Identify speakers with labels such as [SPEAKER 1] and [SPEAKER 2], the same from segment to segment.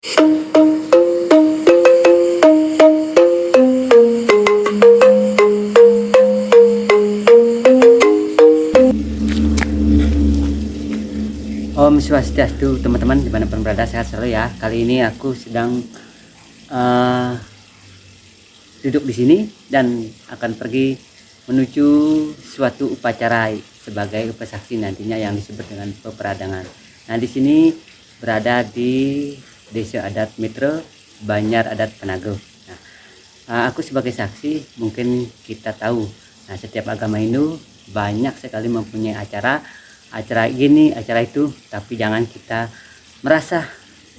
[SPEAKER 1] Om Swastiastu teman-teman, dimanapun berada, sehat selalu ya. Kali ini aku sedang duduk di sini dan akan pergi menuju suatu upacara sebagai upasaksi nantinya yang disebut dengan peperadangan. Nah, di sini berada di Desa Adat Mitra Banjar Adat Panago. Nah, aku sebagai saksi, mungkin kita tahu, nah setiap agama Hindu banyak sekali mempunyai acara gini, acara itu, tapi jangan kita merasa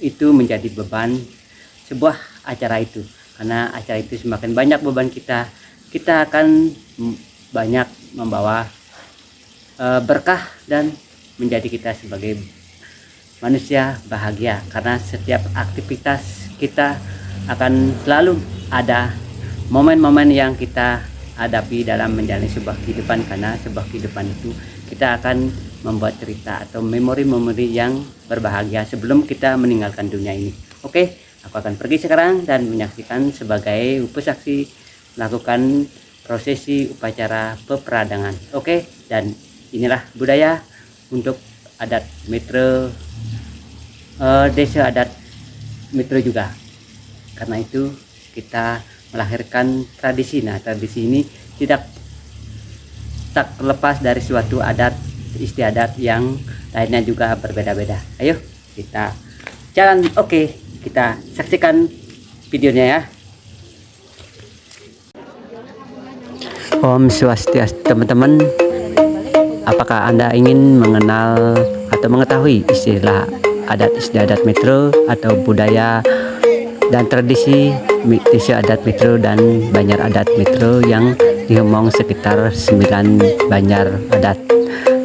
[SPEAKER 1] itu menjadi beban sebuah acara itu, karena acara itu semakin banyak beban kita akan banyak membawa berkah dan menjadi kita sebagai manusia bahagia, karena setiap aktivitas kita akan selalu ada momen-momen yang kita hadapi dalam menjalani sebuah kehidupan, karena sebuah kehidupan itu kita akan membuat cerita atau memori-memori yang berbahagia sebelum kita meninggalkan dunia ini. Oke, aku akan pergi sekarang dan menyaksikan sebagai upasaksi melakukan prosesi upacara peperadangan. Oke, dan inilah budaya untuk adat Mitra, Desa Adat Mitra juga. Karena itu kita melahirkan tradisi. Nah, tradisi ini tak terlepas dari suatu adat istiadat yang lainnya juga berbeda-beda. Ayo kita jalan. Oke, kita saksikan videonya ya. Om Swastiastu teman-teman, apakah Anda ingin mengenal atau mengetahui istilah adat istiadat Mitra atau budaya dan tradisi Desa Adat Mitra dan Banjar Adat Mitra yang diomong sekitar 9 Banjar Adat?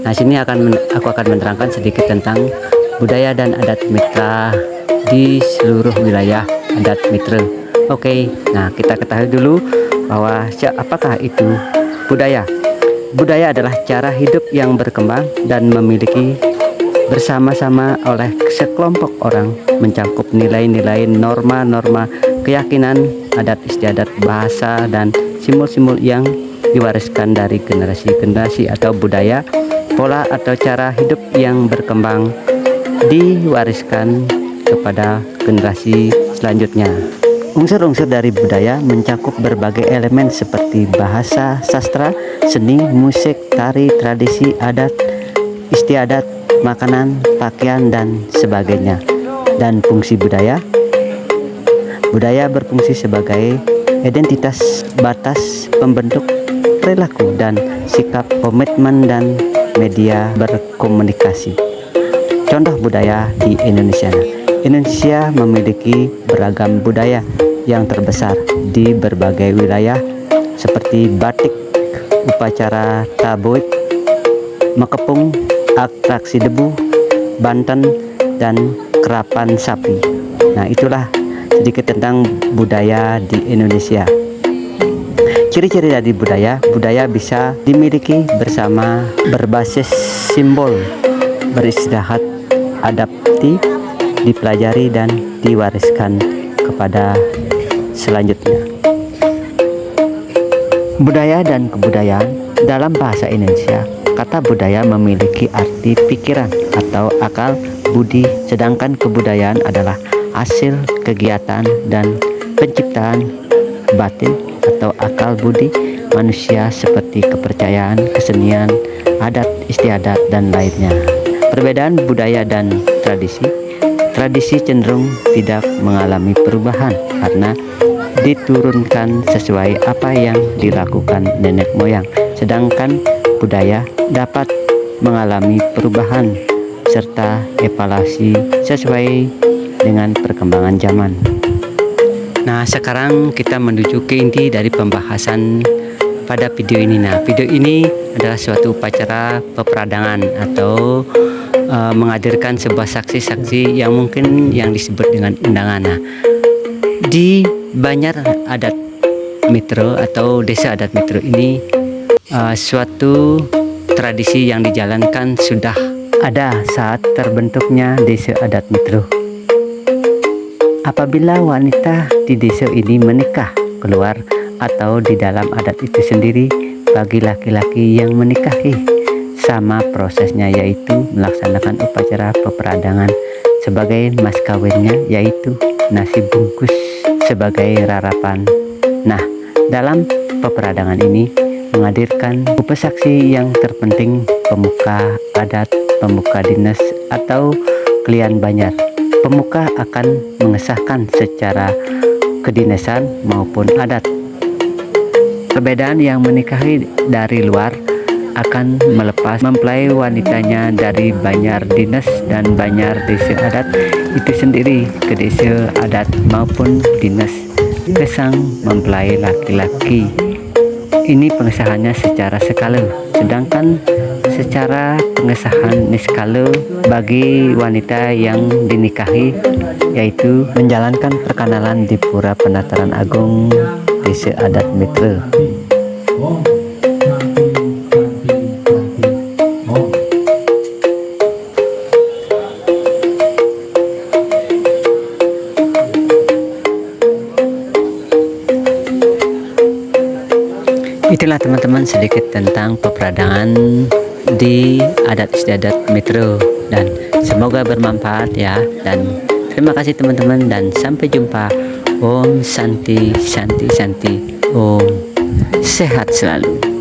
[SPEAKER 1] Nah, sini aku akan menerangkan sedikit tentang budaya dan adat Mitra di seluruh wilayah adat Mitra. Oke, nah kita ketahui dulu bahwa apakah itu budaya. Budaya adalah cara hidup yang berkembang dan memiliki bersama-sama oleh sekelompok orang, mencakup nilai-nilai, norma-norma, keyakinan, adat istiadat, bahasa, dan simbol-simbol yang diwariskan dari generasi ke generasi. Atau budaya, pola atau cara hidup yang berkembang diwariskan kepada generasi selanjutnya. Unsur-unsur dari budaya mencakup berbagai elemen seperti bahasa, sastra, seni, musik, tari, tradisi, adat, istiadat, makanan, pakaian, dan sebagainya. Dan fungsi budaya berfungsi sebagai identitas, batas, pembentuk perilaku dan sikap, komitmen, dan media berkomunikasi. Contoh budaya di Indonesia. Indonesia memiliki beragam budaya yang terbesar di berbagai wilayah seperti batik, upacara tabuik, mekepung, atraksi debu, Banten, dan kerapan sapi. Nah, itulah sedikit tentang budaya di Indonesia. Ciri-ciri dari budaya bisa dimiliki bersama, berbasis simbol, beristirahat, adaptif, dipelajari, dan diwariskan kepada selanjutnya. Budaya dan kebudayaan dalam bahasa Indonesia, kata budaya memiliki arti pikiran atau akal budi, sedangkan kebudayaan adalah hasil kegiatan dan penciptaan batin atau akal budi manusia seperti kepercayaan, kesenian, adat istiadat, dan lainnya. Perbedaan budaya dan tradisi cenderung tidak mengalami perubahan karena diturunkan sesuai apa yang dilakukan nenek moyang, sedangkan budaya dapat mengalami perubahan serta evaluasi sesuai dengan perkembangan zaman. Nah, sekarang kita menuju ke inti dari pembahasan pada video ini. Nah, video ini adalah suatu upacara peperadangan atau menghadirkan sebuah saksi-saksi yang mungkin yang disebut dengan undangan. Nah, di Banjar Adat Mitra atau Desa Adat Mitra ini suatu tradisi yang dijalankan sudah ada saat terbentuknya Desa Adat Mitra. Apabila wanita di desa ini menikah keluar atau di dalam adat itu sendiri, bagi laki-laki yang menikahi sama prosesnya, yaitu melaksanakan upacara peperadangan sebagai mas kawinnya, yaitu nasi bungkus sebagai rarapan. Nah, dalam peperadangan ini menghadirkan upasaksi yang terpenting, pemuka adat, pemuka dinas atau klien Banjar. Pemuka akan mengesahkan secara kedinasan maupun adat. Perbedaan yang menikahi dari luar akan melepas mempelai wanitanya dari Banjar dinas dan Banjar desa adat itu sendiri ke desa adat maupun dinas ke sang mempelai laki-laki. Ini pengesahannya secara skala, sedangkan secara pengesahan niskala bagi wanita yang dinikahi yaitu menjalankan perkenalan di Pura Penataran Agung Desa Adat Mitra. Itulah teman-teman sedikit tentang peperadangan di adat istiadat Metro, dan semoga bermanfaat ya, dan terima kasih teman-teman dan sampai jumpa. Om Santi Santi Santi, Om sehat selalu.